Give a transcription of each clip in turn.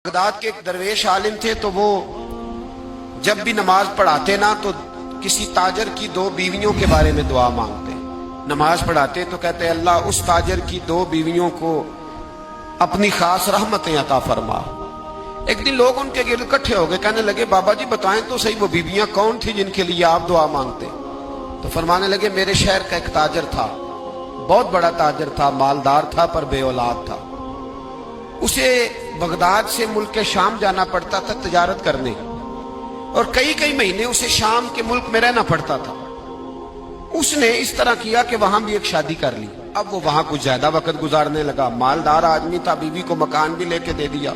Baghdad के एक दरवेश आलिम थे, तो वो जब भी नमाज पढ़ाते ना तो किसी ताजर की दो बीवियों के बारे में दुआ मांगते। नमाज पढ़ाते तो कहते अल्लाह उस ताजर की दो बीवियों को अपनी खास रहमतें अता फरमा। एक दिन लोग उनके गिर्द इकट्ठे हो गए, कहने लगे बाबा जी बताएं तो सही वो बीवियां कौन थी जिनके लिए आप दुआ मांगते। तो फरमाने लगे मेरे शहर का एक ताजर था, बहुत बड़ा ताजर था, मालदार था पर बे औलाद था। उसे बगदाद से मुल्क के शाम जाना पड़ता था तिजारत करने, और कई कई महीने उसे शाम के मुल्क में रहना पड़ता था। उसने इस तरह किया कि वहां भी एक शादी कर ली। अब वो वहां कुछ ज्यादा वक्त गुजारने लगा, मालदार आदमी था, बीवी को मकान भी लेके दे दिया।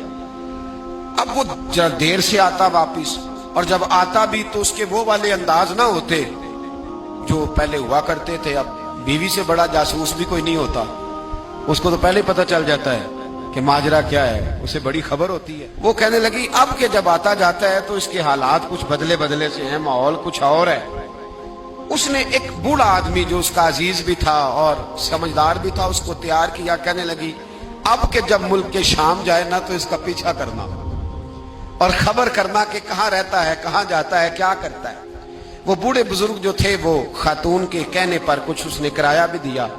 अब वो जरा देर से आता वापिस, और जब आता भी तो उसके वो वाले अंदाज ना होते जो पहले हुआ करते थे। अब बीवी से बड़ा जासूस भी कोई नहीं होता, उसको तो पहले ही पता चल जाता है कि माजरा क्या है, उसे बड़ी खबर होती है। वो कहने लगी अब के जब आता जाता है तो इसके हालात कुछ बदले बदले से हैं, माहौल कुछ और है। उसने एक बूढ़ा आदमी जो उसका अजीज भी था और समझदार भी था उसको तैयार किया। कहने लगी अब के जब मुल्क के शाम जाए ना तो इसका पीछा करना और खबर करना कि कहाँ रहता है, कहाँ जाता है, क्या करता है। वो बूढ़े बुजुर्ग जो थे वो खातून के कहने पर कुछ उसने किराया भी दिया।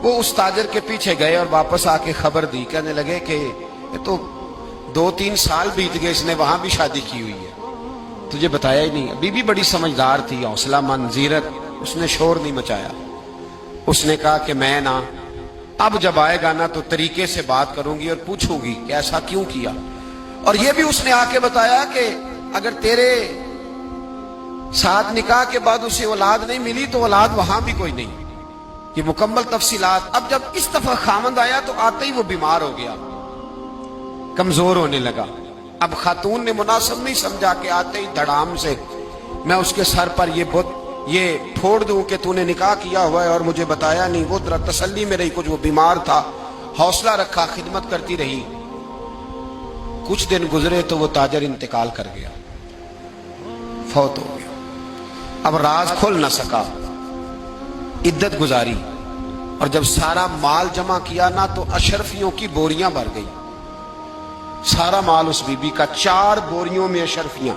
वो उस ताजर के पीछे गए और वापस आके खबर दी। कहने लगे कि ये तो 2-3 साल बीत गए, इसने वहां भी शादी की हुई है, तुझे बताया ही नहीं। बीबी बड़ी समझदार थी, हौसला मंद, जीरत, उसने शोर नहीं मचाया। उसने कहा कि मैं ना अब जब आएगा ना तो तरीके से बात करूंगी और पूछूंगी कि ऐसा क्यों किया। और ये भी उसने आके बताया कि अगर तेरे साथ निकाह के बाद उसे औलाद नहीं मिली तो औलाद वहां भी कोई नहीं, ये मुकम्मल तफसीलात। अब जब इस दफा खामंद आया तो आते ही वो बीमार हो गया, कमजोर होने लगा। अब खातून ने मुनासिब नहीं समझा कि आते ही धड़ाम से मैं उसके सर पर ये फोड़ दूं कि तूने निकाह किया हुआ है और मुझे बताया नहीं। वो जरा तसल्ली में रही, कुछ वो बीमार था, हौसला रखा, खिदमत करती रही। कुछ दिन गुजरे तो वो ताजर इंतकाल कर गया, फौत हो गया। अब राज खोल न सका, इद्दत गुजारी, और जब सारा माल जमा किया ना तो अशरफियों की बोरियां भर गई। सारा माल उस बीबी का, 4 बोरियों में अशरफियां,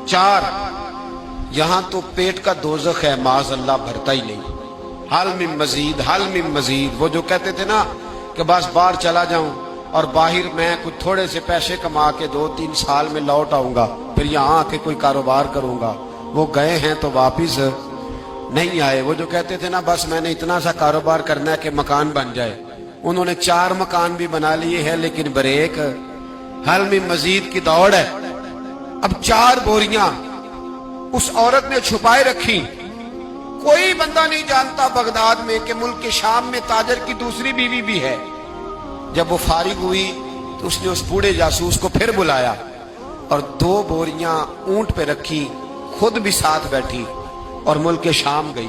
4। यहां तो पेट का दोजख है, माज़अल्लाह भरता ही नहीं। हाल में मजीद, हाल में मजीद। वो जो कहते थे ना कि बस बाहर चला जाऊं और बाहर मैं कुछ थोड़े से पैसे कमा के 2-3 साल में लौट आऊंगा, फिर यहां आके कोई कारोबार करूंगा, वो गए हैं तो वापिस नहीं आए। वो जो कहते थे ना बस मैंने इतना सा कारोबार करना है कि मकान बन जाए, उन्होंने 4 मकान भी बना लिए हैं, लेकिन ब्रेक, हल में मजीद की दौड़ है। अब 4 बोरियां उस औरत ने छुपाए रखी। कोई बंदा नहीं जानता बगदाद में कि मुल्क के शाम में ताजर की दूसरी बीवी भी है। जब वो फारिग हुई तो उसने उस बूढ़े जासूस को फिर बुलाया और 2 बोरियां ऊंट पे रखी, खुद भी साथ बैठी और मुल्क के शाम गई।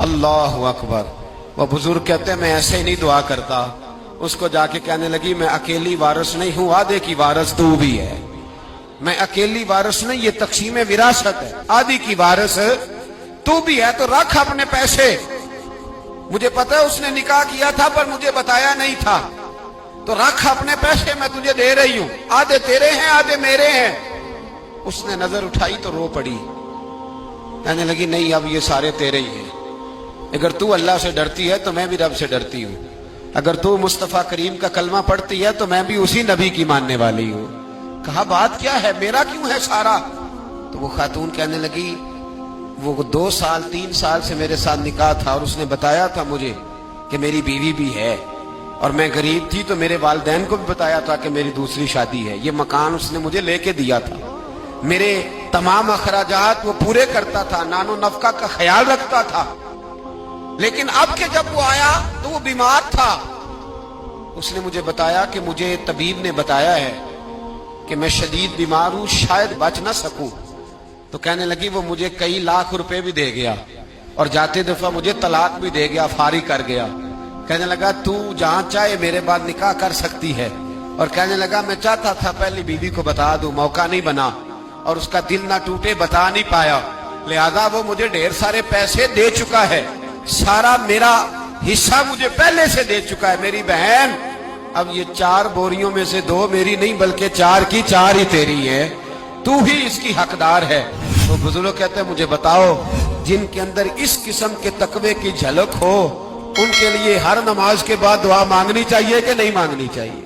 अल्लाह अकबर। वह बुजुर्ग कहते हैं मैं ऐसे ही नहीं दुआ करता। उसको जाके कहने लगी मैं अकेली वारिस नहीं हूं, आधे की वारिस तू भी है। मैं अकेली वारिस नहीं, ये तकसीम विरासत है, आधी की वारिस तू भी है। तो रख अपने पैसे, मुझे पता है उसने निकाह किया था पर मुझे बताया नहीं था, तो रख अपने पैसे, मैं तुझे दे रही हूं, आधे तेरे हैं आधे मेरे हैं। उसने नजर उठाई तो रो पड़ी, कहने लगी नहीं अब ये सारे तेरे ही हैं। अगर तू अल्लाह से डरती है तो मैं भी रब से डरती हूँ। अगर तू मुस्तफा करीम का कलमा पढ़ती है तो मैं भी उसी नबी की मानने वाली हूँ। कहा बात क्या है, मेरा क्यों है सारा। तो वो खातून कहने लगी वो 2 साल 3 साल से मेरे साथ निकाह था और उसने बताया था मुझे कि मेरी बीवी भी है, और मैं गरीब थी तो मेरे वालिदैन को भी बताया था कि मेरी दूसरी शादी है। ये मकान उसने मुझे लेके दिया था, मेरे तमाम अखराजात वो पूरे करता था, नानो नफका का ख्याल रखता था। लेकिन अब के जब वो आया तो वो बीमार था। उसने मुझे बताया कि मुझे तबीब ने बताया है कि मैं शदीद बीमार हूं, शायद बच ना सकूं। तो कहने लगी वो मुझे कई लाख रुपए भी दे गया और जाते दफा मुझे तलाक भी दे गया, फारी कर गया। कहने लगा तू जहां चाहे मेरे बाद निकाह कर सकती है। और कहने लगा मैं चाहता था पहली बीवी को बता दूं, मौका नहीं बना और उसका दिल ना टूटे, बता नहीं पाया, लिहाजा वो मुझे ढेर सारे पैसे दे चुका है, सारा मेरा हिस्सा मुझे पहले से दे चुका है। मेरी बहन اب یہ 4 بوریوں میں سے 2 میری نہیں بلکہ 4 کی 4 ہی تیری ہے، تو ہی اس کی حقدار ہے۔ تو بزرگ کہتے ہیں مجھے بتاؤ جن کے اندر اس قسم کے تقوی کی جھلک ہو ان کے لیے ہر نماز کے بعد دعا مانگنی چاہیے کہ نہیں مانگنی چاہیے؟